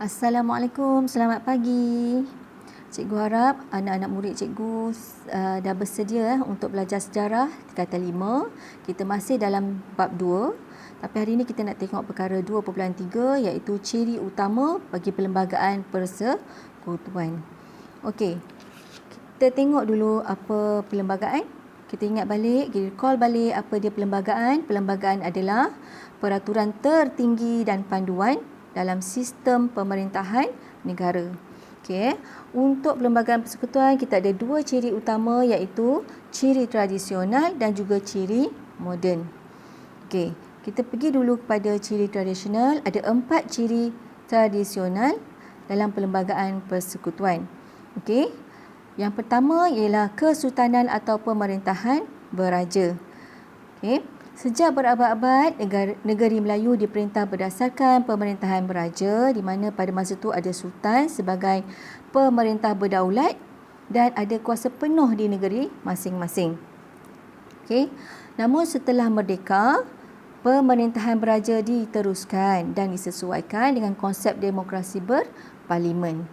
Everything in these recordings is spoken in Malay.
Assalamualaikum, selamat pagi. Cikgu harap anak-anak murid cikgu dah bersedia untuk belajar sejarah tingkatan 5. Kita masih dalam bab 2. Tapi hari ini kita nak tengok perkara 2.3 iaitu ciri utama bagi perlembagaan persekutuan. Okey. Kita tengok dulu apa perlembagaan. Kita ingat balik, kita recall balik apa dia perlembagaan. Perlembagaan adalah peraturan tertinggi dan panduan dalam sistem pemerintahan negara. Okey, untuk perlembagaan persekutuan kita ada dua ciri utama iaitu ciri tradisional dan juga ciri moden. Okey, kita pergi dulu kepada ciri tradisional. Ada 4 ciri tradisional dalam perlembagaan persekutuan. Okey. Yang pertama ialah kesultanan atau pemerintahan beraja. Okey. Sejak berabad-abad, negeri Melayu diperintah berdasarkan pemerintahan beraja di mana pada masa itu ada sultan sebagai pemerintah berdaulat dan ada kuasa penuh di negeri masing-masing. Okey. Namun setelah merdeka, pemerintahan beraja diteruskan dan disesuaikan dengan konsep demokrasi berparlimen.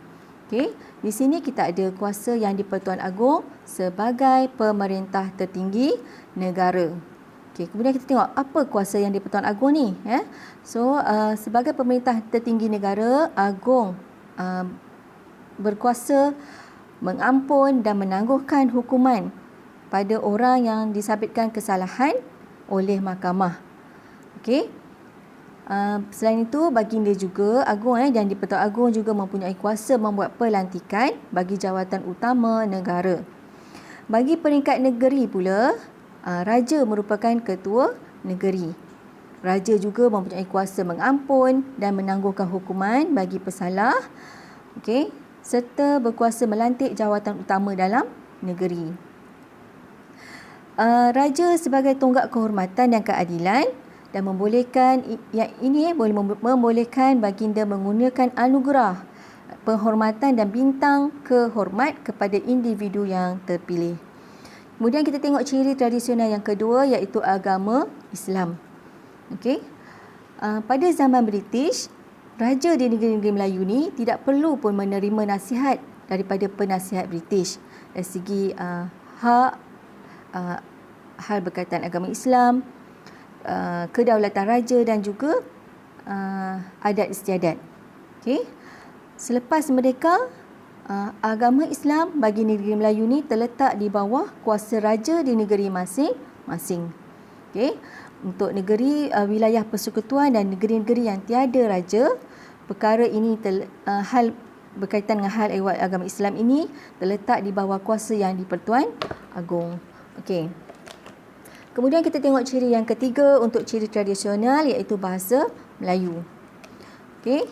Okey. Di sini kita ada kuasa yang di-Pertuan Agong sebagai pemerintah tertinggi negara. Okay, kemudian kita tengok apa kuasa yang di-Pertuan Agong ni. Sebagai pemerintah tertinggi negara, Agong berkuasa mengampun dan menangguhkan hukuman pada orang yang disabitkan kesalahan oleh mahkamah. Okey. Selain itu, baginda juga Agong dan di-Pertuan Agong juga mempunyai kuasa membuat pelantikan bagi jawatan utama negara. Bagi peringkat negeri pula, Raja merupakan ketua negeri. Raja juga mempunyai kuasa mengampun dan menangguhkan hukuman bagi pesalah, okey, serta berkuasa melantik jawatan utama dalam negeri. Raja sebagai tonggak kehormatan dan keadilan dan membolehkan baginda menggunakan anugerah, penghormatan dan bintang kehormat kepada individu yang terpilih. Kemudian kita tengok ciri tradisional yang kedua iaitu agama Islam. Okey. Pada zaman British, raja di negeri-negeri Melayu ni tidak perlu pun menerima nasihat daripada penasihat British dari segi hal berkaitan agama Islam, kedaulatan raja dan juga adat istiadat. Okey. Selepas merdeka, agama Islam bagi negeri Melayu ni terletak di bawah kuasa raja di negeri masing-masing. Okey. Untuk negeri wilayah persekutuan dan negeri-negeri yang tiada raja, perkara ini hal berkaitan dengan hal ehwal agama Islam ini terletak di bawah kuasa yang di-Pertuan Agong. Okey. Kemudian kita tengok ciri yang ketiga untuk ciri tradisional iaitu bahasa Melayu. Okey.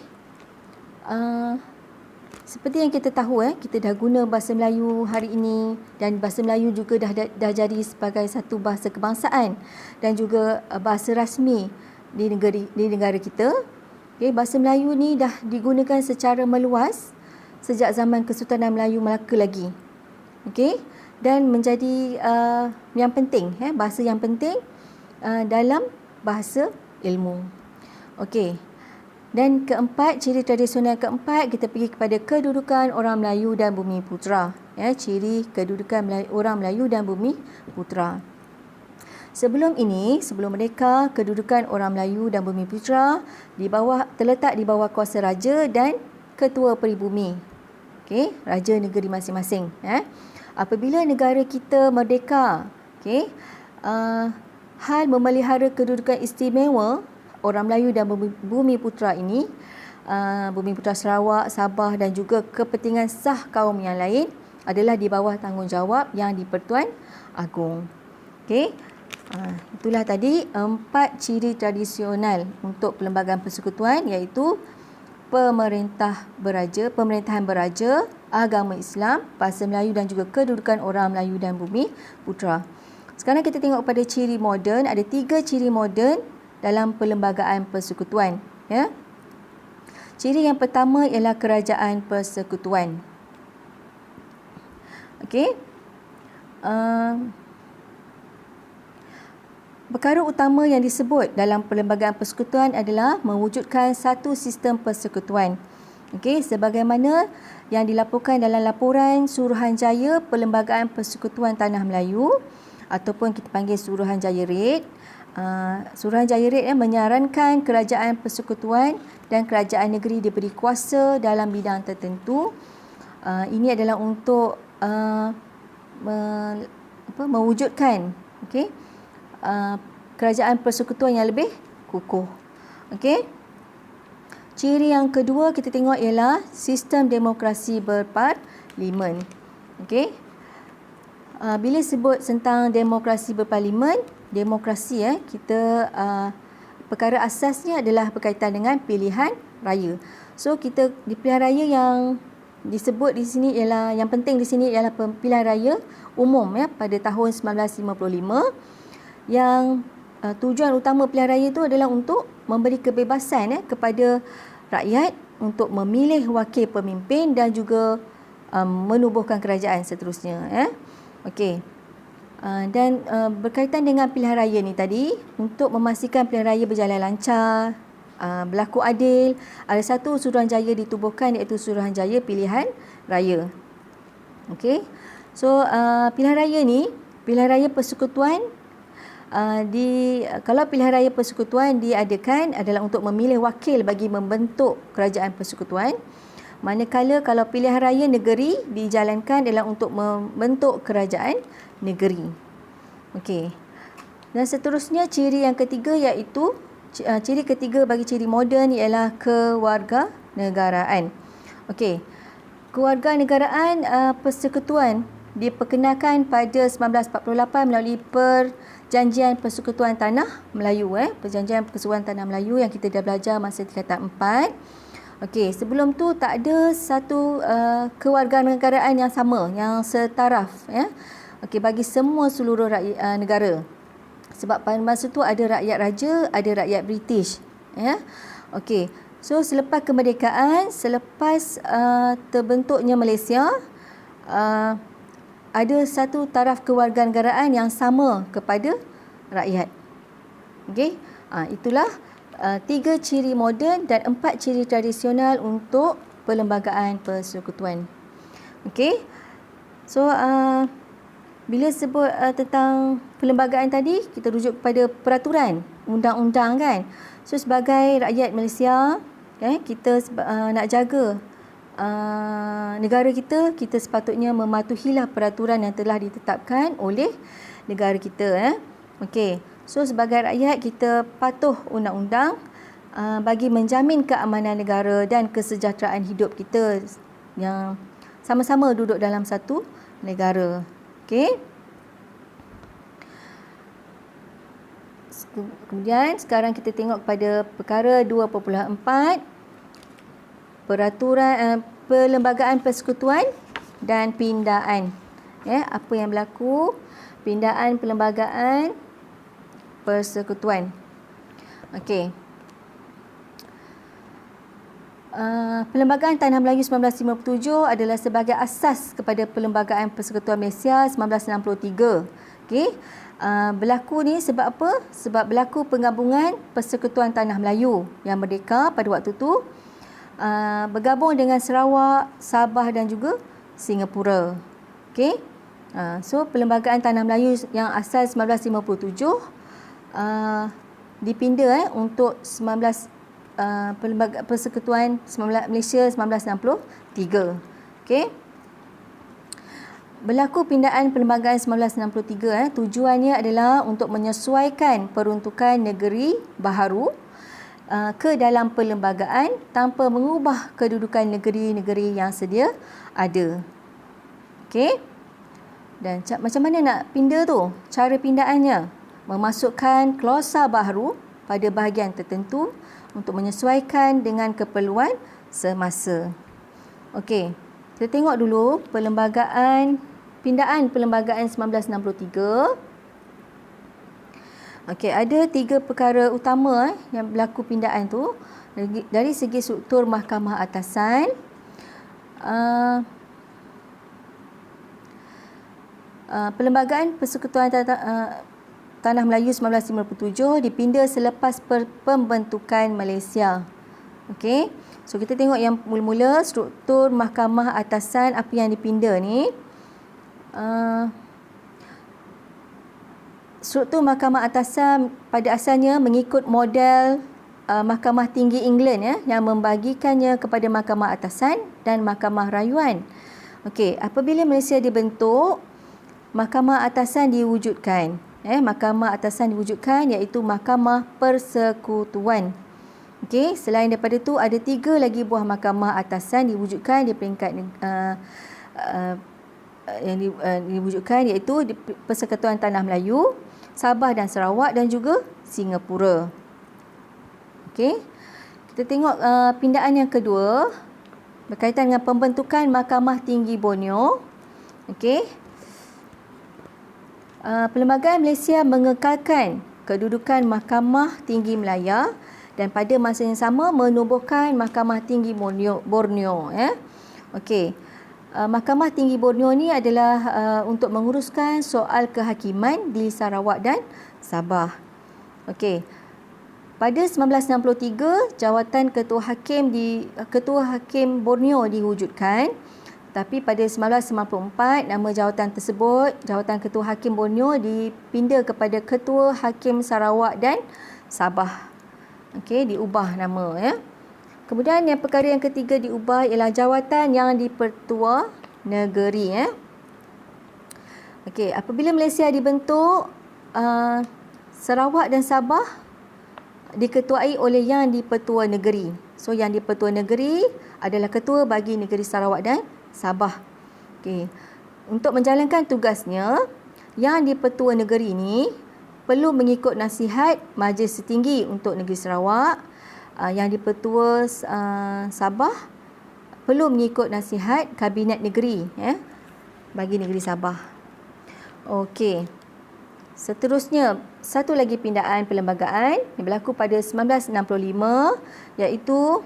Seperti yang kita tahu, kita dah guna bahasa Melayu hari ini dan bahasa Melayu juga dah jadi sebagai satu bahasa kebangsaan dan juga bahasa rasmi di negara kita. Okay, bahasa Melayu ni dah digunakan secara meluas sejak zaman Kesultanan Melayu Melaka lagi. Okay, dan menjadi yang penting, bahasa yang penting dalam bahasa ilmu. Okey. Dan keempat, ciri tradisional keempat, kita pergi kepada kedudukan orang Melayu dan Bumi Putera. Ciri kedudukan orang Melayu dan Bumi Putera. Sebelum merdeka, kedudukan orang Melayu dan Bumi Putera terletak di bawah kuasa raja dan ketua peribumi. Okey, raja negeri masing-masing. Apabila negara kita merdeka, hal memelihara kedudukan istimewa orang Melayu dan Bumi Putera ini, Bumi Putera Sarawak, Sabah dan juga kepentingan sah kaum yang lain adalah di bawah tanggungjawab yang di-Pertuan Agong. Okey. Itulah tadi 4 ciri tradisional untuk perlembagaan persekutuan iaitu pemerintahan beraja, agama Islam, bahasa Melayu dan juga kedudukan orang Melayu dan Bumi Putera. Sekarang kita tengok pada ciri moden. Ada 3 ciri moden dalam perlembagaan persekutuan. Ciri yang pertama ialah kerajaan persekutuan. Okey. Perkara utama yang disebut dalam perlembagaan persekutuan adalah mewujudkan satu sistem persekutuan Okey, sebagaimana yang dilaporkan dalam laporan Suruhanjaya Perlembagaan Persekutuan Tanah Melayu ataupun kita panggil Suruhanjaya REIT. Suruhanjaya REIT menyarankan kerajaan persekutuan dan kerajaan negeri diberi kuasa dalam bidang tertentu. Ini adalah untuk mewujudkan kerajaan persekutuan yang lebih kukuh. Okey. Ciri yang kedua kita tengok ialah sistem demokrasi berparlimen. Okey. Bila sebut tentang demokrasi berparlimen, demokrasi kita perkara asasnya adalah berkaitan dengan pilihan raya. So kita di pilihan raya yang disebut di sini ialah, yang penting di sini ialah pilihan raya umum pada tahun 1955 yang tujuan utama pilihan raya itu adalah untuk memberi kebebasan kepada rakyat untuk memilih wakil pemimpin dan juga menubuhkan kerajaan seterusnya. Okey. Dan berkaitan dengan pilihan raya ni tadi, untuk memastikan pilihan raya berjalan lancar, berlaku adil, ada satu Suruhanjaya ditubuhkan iaitu Suruhanjaya Pilihan Raya. Okey. So pilihan raya ni, pilihan raya persekutuan kalau pilihan raya persekutuan diadakan adalah untuk memilih wakil bagi membentuk kerajaan persekutuan. Manakala kalau pilihan raya negeri dijalankan adalah untuk membentuk kerajaan negeri. Okey. Dan seterusnya ciri yang ketiga iaitu ciri ketiga bagi ciri moden ialah kewarganegaraan. Okey. Kewarganegaraan persekutuan diperkenalkan pada 1948 melalui Perjanjian Persekutuan Tanah Melayu. Perjanjian Persekutuan Tanah Melayu yang kita dah belajar masa tingkatan 4. Okey, sebelum tu tak ada satu kewarganegaraan yang sama, yang setaraf Okey, bagi semua seluruh rakyat negara. Sebab pada masa tu ada rakyat raja, ada rakyat British. Okey. So selepas kemerdekaan, selepas terbentuknya Malaysia, ada satu taraf kewarganegaraan yang sama kepada rakyat. Okey. Itulah 3 ciri moden dan 4 ciri tradisional untuk perlembagaan persekutuan. Okey. So bila sebut tentang perlembagaan tadi, kita rujuk kepada peraturan undang-undang kan. So sebagai rakyat Malaysia, kita nak jaga negara kita, kita sepatutnya mematuhilah peraturan yang telah ditetapkan oleh negara kita. Okey. So sebagai rakyat kita patuh undang-undang bagi menjamin keamanan negara dan kesejahteraan hidup kita yang sama-sama duduk dalam satu negara. Okey. Kemudian sekarang kita tengok kepada perkara 2.4, peraturan perlembagaan persekutuan dan pindaan. Apa yang berlaku? Pindaan perlembagaan persekutuan. Okey. Perlembagaan Tanah Melayu 1957 adalah sebagai asas kepada Perlembagaan Persekutuan Malaysia 1963. Okey. Berlaku ni sebab apa? Sebab berlaku penggabungan Persekutuan Tanah Melayu yang merdeka pada waktu tu bergabung dengan Sarawak, Sabah dan juga Singapura. Okey. So Perlembagaan Tanah Melayu yang asas 1957 dipinda untuk Perlembagaan Persekutuan Malaysia 1963. Okey. Berlaku pindaan perlembagaan 1963 tujuannya adalah untuk menyesuaikan peruntukan negeri baharu ke dalam perlembagaan tanpa mengubah kedudukan negeri-negeri yang sedia ada. Okey. Dan macam mana nak pinda tu? Cara pindaannya memasukkan klausa baharu pada bahagian tertentu untuk menyesuaikan dengan keperluan semasa. Okey. Kita tengok dulu pindaan perlembagaan 1963. Okey, ada 3 perkara utama yang berlaku pindaan tu. Dari segi struktur mahkamah atasan, Perlembagaan Persekutuan Tanah Melayu 1957 dipinda selepas pembentukan Malaysia. Okey. So kita tengok yang mula-mula struktur mahkamah atasan apa yang dipinda ni. Struktur mahkamah atasan pada asalnya mengikut model Mahkamah Tinggi England yang membagikannya kepada mahkamah atasan dan mahkamah rayuan. Okey, apabila Malaysia dibentuk, mahkamah atasan diwujudkan. Mahkamah atasan diwujudkan iaitu Mahkamah Persekutuan. Okey, selain daripada itu ada 3 lagi buah mahkamah atasan diwujudkan di peringkat yang diwujudkan iaitu di Persekutuan Tanah Melayu, Sabah dan Sarawak dan juga Singapura. Okey. Kita tengok pindaan yang kedua berkaitan dengan pembentukan Mahkamah Tinggi Borneo. Okey. Perlembagaan Malaysia mengekalkan kedudukan Mahkamah Tinggi Melaya dan pada masa yang sama menubuhkan Mahkamah Tinggi Borneo. Okey. Mahkamah Tinggi Borneo ni adalah untuk menguruskan soal kehakiman di Sarawak dan Sabah. Okey. Pada 1963, jawatan Ketua Hakim Borneo diwujudkan. Tapi pada 1994, nama jawatan tersebut, jawatan Ketua Hakim Borneo dipinda kepada Ketua Hakim Sarawak dan Sabah. Okey, diubah nama. Kemudian yang perkara yang ketiga diubah ialah jawatan yang di-Pertua Negeri. Okey, apabila Malaysia dibentuk, Sarawak dan Sabah diketuai oleh yang di-Pertua Negeri. So yang di-Pertua Negeri adalah ketua bagi negeri Sarawak dan Sabah. Okey. Untuk menjalankan tugasnya, yang di-Pertua Negeri ni perlu mengikut nasihat Majlis Setinggi untuk negeri Sarawak. Yang di-Pertua Sabah perlu mengikut nasihat Kabinet Negeri bagi negeri Sabah. Okey. Seterusnya, satu lagi pindaan perlembagaan yang berlaku pada 1965 iaitu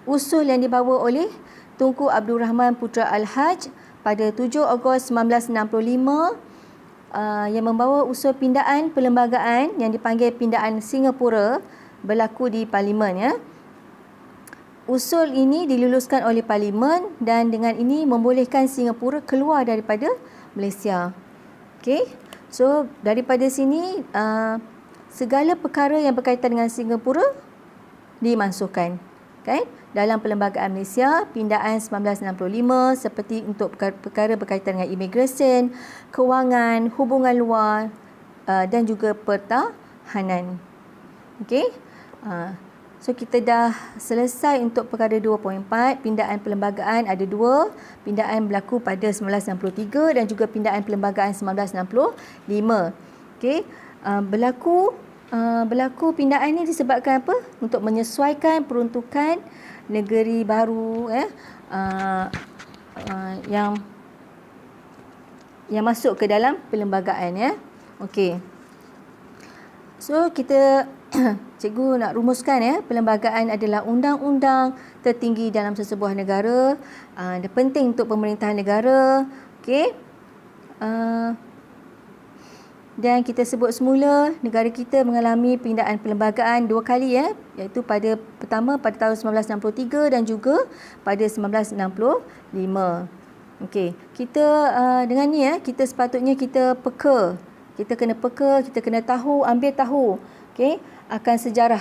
usul yang dibawa oleh Tunku Abdul Rahman Putra Al-Haj pada 7 Ogos 1965 yang membawa usul pindaan perlembagaan yang dipanggil pindaan Singapura berlaku di Parlimen. Usul ini diluluskan oleh Parlimen dan dengan ini membolehkan Singapura keluar daripada Malaysia. Okey, so daripada sini segala perkara yang berkaitan dengan Singapura dimasukkan, kan? Dalam Perlembagaan Malaysia, pindaan 1965 seperti untuk perkara berkaitan dengan imigresen, kewangan, hubungan luar dan juga pertahanan. Okey. So kita dah selesai untuk perkara 2.4. Pindaan perlembagaan ada 2. Pindaan berlaku pada 1963 dan juga pindaan perlembagaan 1965. Okey. Berlaku pindaan ini disebabkan apa? Untuk menyesuaikan peruntukan negeri baru yang masuk ke dalam perlembagaan. Okey. So kita cikgu nak rumuskan perlembagaan adalah undang-undang tertinggi dalam sesebuah negara. Dia penting untuk pemerintahan negara. Okey. Dan kita sebut semula negara kita mengalami pindaan perlembagaan 2 kali iaitu pertama pada tahun 1963 dan juga pada 1965. Okey, kita dengan ni kita sepatutnya kita peka. Kita kena peka, kita kena ambil tahu okey akan sejarah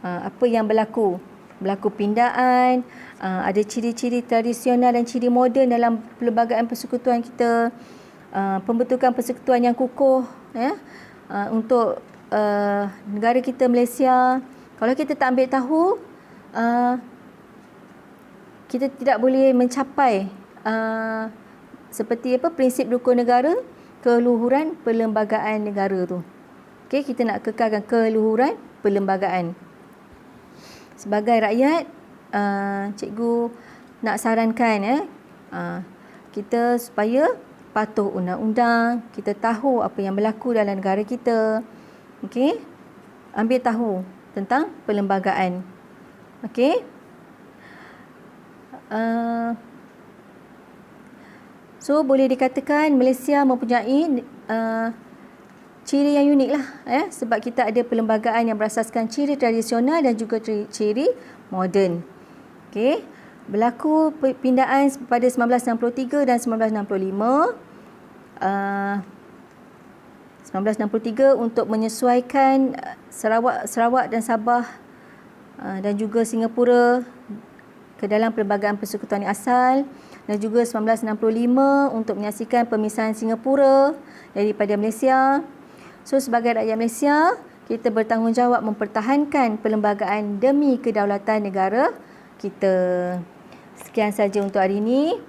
apa yang berlaku. Berlaku pindaan, ada ciri-ciri tradisional dan ciri moden dalam perlembagaan persekutuan kita. Pembentukan persekutuan yang kukuh untuk negara kita Malaysia. Kalau kita tak ambil tahu, kita tidak boleh mencapai seperti prinsip rukun negara, keluhuran perlembagaan negara tu. Okey, kita nak kekalkan keluhuran perlembagaan. Sebagai rakyat, cikgu nak sarankan kita supaya patuh undang-undang, kita tahu apa yang berlaku dalam negara kita. Okey? Ambil tahu tentang perlembagaan. Okey? So boleh dikatakan Malaysia mempunyai ciri yang unik lah sebab kita ada perlembagaan yang berasaskan ciri tradisional dan juga ciri moden. Okey. Berlaku perpindaan pada 1963 dan 1965. 1963 untuk menyesuaikan Sarawak dan Sabah dan juga Singapura ke dalam Perlembagaan Persekutuan Asal, dan juga 1965 untuk menyaksikan pemisahan Singapura daripada Malaysia. So sebagai rakyat Malaysia, kita bertanggungjawab mempertahankan perlembagaan demi kedaulatan negara kita. Sekian saja untuk hari ini.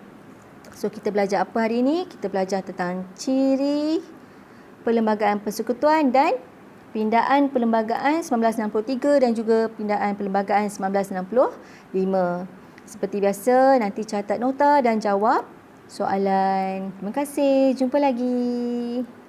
So kita belajar apa hari ini? Kita belajar tentang ciri Perlembagaan Persekutuan dan pindaan Perlembagaan 1963 dan juga pindaan Perlembagaan 1965. Seperti biasa, nanti catat nota dan jawab soalan. Terima kasih. Jumpa lagi.